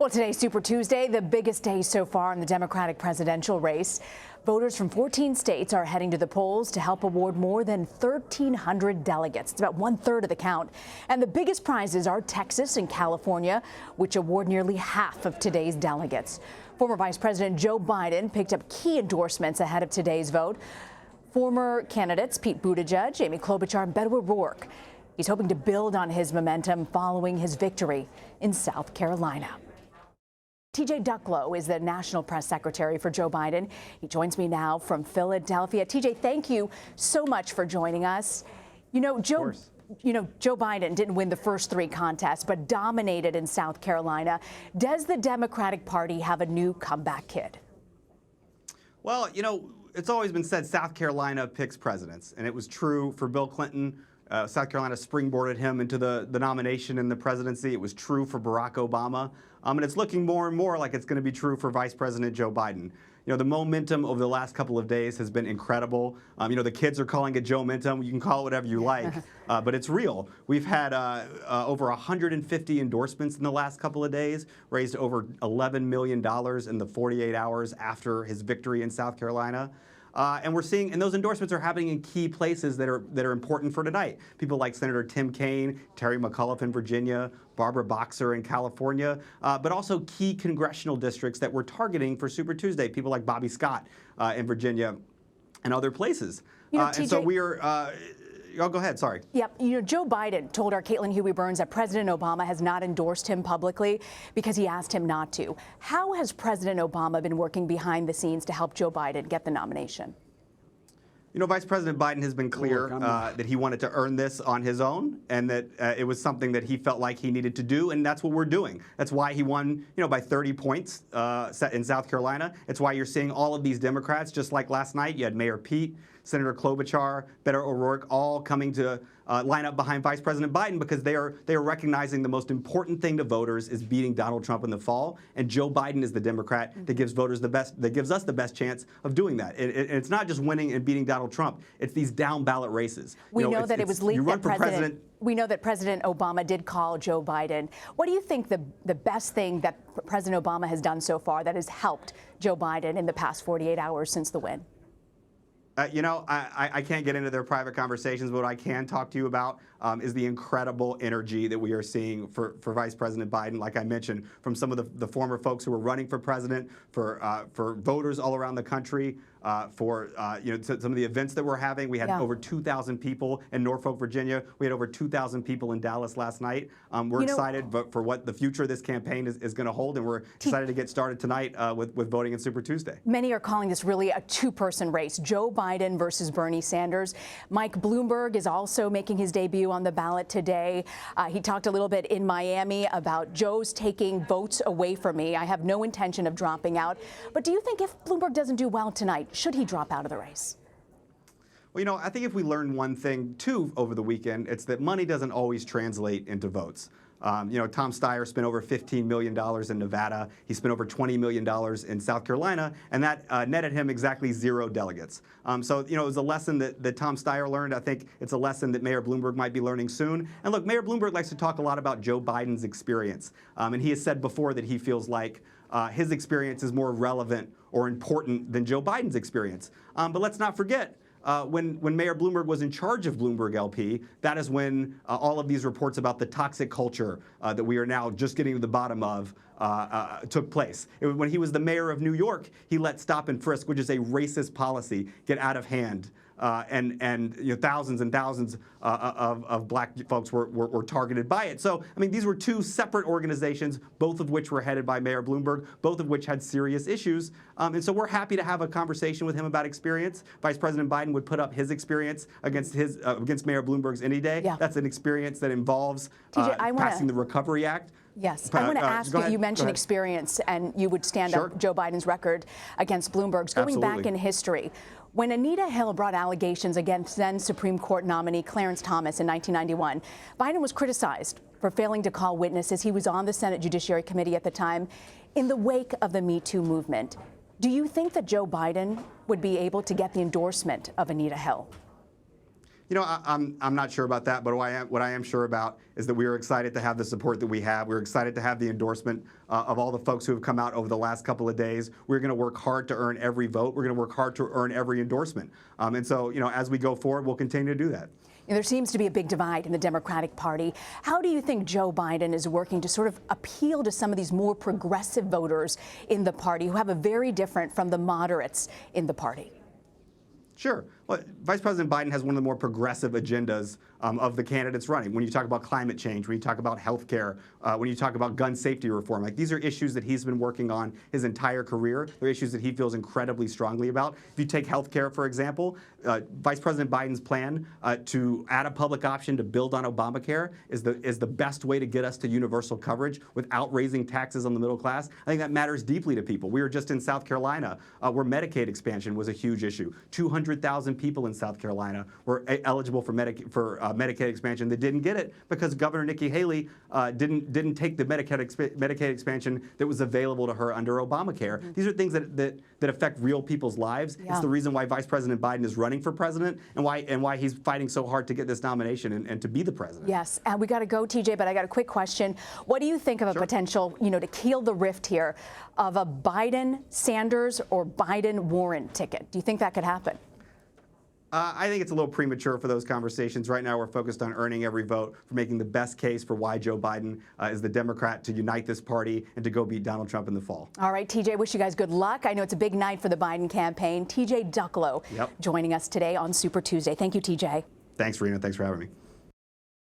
Well, today's Super Tuesday, the biggest day so far in the Democratic presidential race. Voters from 14 states are heading to the polls to help award more than 1,300 delegates. It's about 1/3 of the count. And the biggest prizes are Texas and California, which award nearly half of today's delegates. Former Vice President Joe Biden picked up key endorsements ahead of today's vote. Former candidates Pete Buttigieg, Amy Klobuchar, and Beto O'Rourke. He's hoping to build on his momentum following his victory in South Carolina. TJ Ducklo is the National Press Secretary for Joe Biden. He joins me now from Philadelphia. TJ, thank you so much for joining us. Joe Biden didn't win the first three contests, but dominated in South Carolina. Does the Democratic Party have a new comeback kid? Well, it's always been said South Carolina picks presidents, and it was true for Bill Clinton. South Carolina springboarded him into the nomination and the presidency. It was true for Barack Obama. And it's looking more and more like it's going to be true for Vice President Joe Biden. The momentum over the last couple of days has been incredible. The kids are calling it Joe-mentum. You can call it whatever you like, but it's real. We've had over 150 endorsements in the last couple of days, raised over $11 million in the 48 hours after his victory in South Carolina. And we're seeing, and those endorsements are happening in key places that are important for tonight. People like Senator Tim Kaine, Terry McAuliffe in Virginia, Barbara Boxer in California, but also key congressional districts that we're targeting for Super Tuesday. People like Bobby Scott in Virginia and other places. And so we are. Oh, go ahead. Sorry. Yep. Joe Biden told our Caitlin Huey-Burns that President Obama has not endorsed him publicly because he asked him not to. How has President Obama been working behind the scenes to help Joe Biden get the nomination? Vice President Biden has been clear that he wanted to earn this on his own, and that it was something that he felt like he needed to do, and that's what we're doing. That's why he won, by 30 points in South Carolina. It's why you're seeing all of these Democrats, just like last night. You had Mayor Pete, Senator Klobuchar, Beto O'Rourke, all coming to line up behind Vice President Biden because they are recognizing the most important thing to voters is beating Donald Trump in the fall, and Joe Biden is the Democrat that gives voters that gives us the best chance of doing that. It's not just winning and beating Donald Trump; it's these down ballot races. We know that it was leaked that we know that President Obama did call Joe Biden. What do you think the best thing that President Obama has done so far that has helped Joe Biden in the past 48 hours since the win? I can't get into their private conversations, but what I can talk to you about is the incredible energy that we are seeing for Vice President Biden. Like I mentioned, from some of the former folks who are running for president, for voters all around the country, for some of the events that we're having. We had over 2,000 people in Norfolk, Virginia. We had over 2,000 people in Dallas last night. We're excited for what the future of this campaign is going to hold, and we're excited to get started tonight with voting in Super Tuesday. Many are calling this really a two-person race, Joe Biden versus Bernie Sanders. Mike Bloomberg is also making his debut on the ballot today. He talked a little bit in Miami about Joe's taking votes away from me. I have no intention of dropping out. But do you think if Bloomberg doesn't do well tonight, should he drop out of the race? Well, I think if we learned one thing, too, over the weekend, it's that money doesn't always translate into votes. Tom Steyer spent over $15 million in Nevada. He spent over $20 million in South Carolina, and that netted him exactly 0 delegates. So, it was a lesson that Tom Steyer learned. I think it's a lesson that Mayor Bloomberg might be learning soon. And look, Mayor Bloomberg likes to talk a lot about Joe Biden's experience. And he has said before that he feels like his experience is more relevant or important than Joe Biden's experience. But let's not forget, when Mayor Bloomberg was in charge of Bloomberg LP, that is when all of these reports about the toxic culture that we are now just getting to the bottom of took place. When he was the mayor of New York, he let stop and frisk, which is a racist policy, get out of hand. And thousands and thousands of black folks were targeted by it. So, these were two separate organizations, both of which were headed by Mayor Bloomberg, both of which had serious issues. And so we're happy to have a conversation with him about experience. Vice President Biden would put up his experience against Mayor Bloomberg's any day. Yeah. That's an experience that involves TJ, passing the Recovery Act. Yes. I want to ask you, you mentioned experience, and you would stand up Joe Biden's record against Bloomberg's. Going back in history, when Anita Hill brought allegations against then Supreme Court nominee Clarence Thomas in 1991, Biden was criticized for failing to call witnesses. He was on the Senate Judiciary Committee at the time. In the wake of the Me Too movement, do you think that Joe Biden would be able to get the endorsement of Anita Hill? You know, I'm not sure about that, but what I am sure about is that we are excited to have the support that we have. We're excited to have the endorsement of all the folks who have come out over the last couple of days. We're going to work hard to earn every vote. We're going to work hard to earn every endorsement. And so, you know, as we go forward, we'll continue to do that. There seems to be a big divide in the Democratic Party. How do you think Joe Biden is working to sort of appeal to some of these more progressive voters in the party who have a very different from the moderates in the party? Sure. Well, Vice President Biden has one of the more progressive agendas of the candidates running. When you talk about climate change, when you talk about health care, when you talk about gun safety reform, like these are issues that he's been working on his entire career. They're issues that he feels incredibly strongly about. If you take health care, for example, Vice President Biden's plan to add a public option to build on Obamacare is the best way to get us to universal coverage without raising taxes on the middle class. I think that matters deeply to people. We were just in South Carolina where Medicaid expansion was a huge issue. 200,000 people in South Carolina were eligible for Medicaid expansion. They didn't get it because Governor Nikki Haley didn't take the Medicaid expansion that was available to her under Obamacare. Mm-hmm. These are things that affect real people's lives. Yeah. It's the reason why Vice President Biden is running for president and why he's fighting so hard to get this nomination and to be the president. Yes, and we got to go, TJ, but I got a quick question. What do you think of a potential, to heal the rift here of a Biden-Sanders or Biden-Warren ticket? Do you think that could happen? I think it's a little premature for those conversations. Right now, we're focused on earning every vote, for making the best case for why Joe Biden is the Democrat to unite this party and to go beat Donald Trump in the fall. All right, TJ, wish you guys good luck. I know it's a big night for the Biden campaign. TJ Ducklo joining us today on Super Tuesday. Thank you, TJ. Thanks, Reena. Thanks for having me.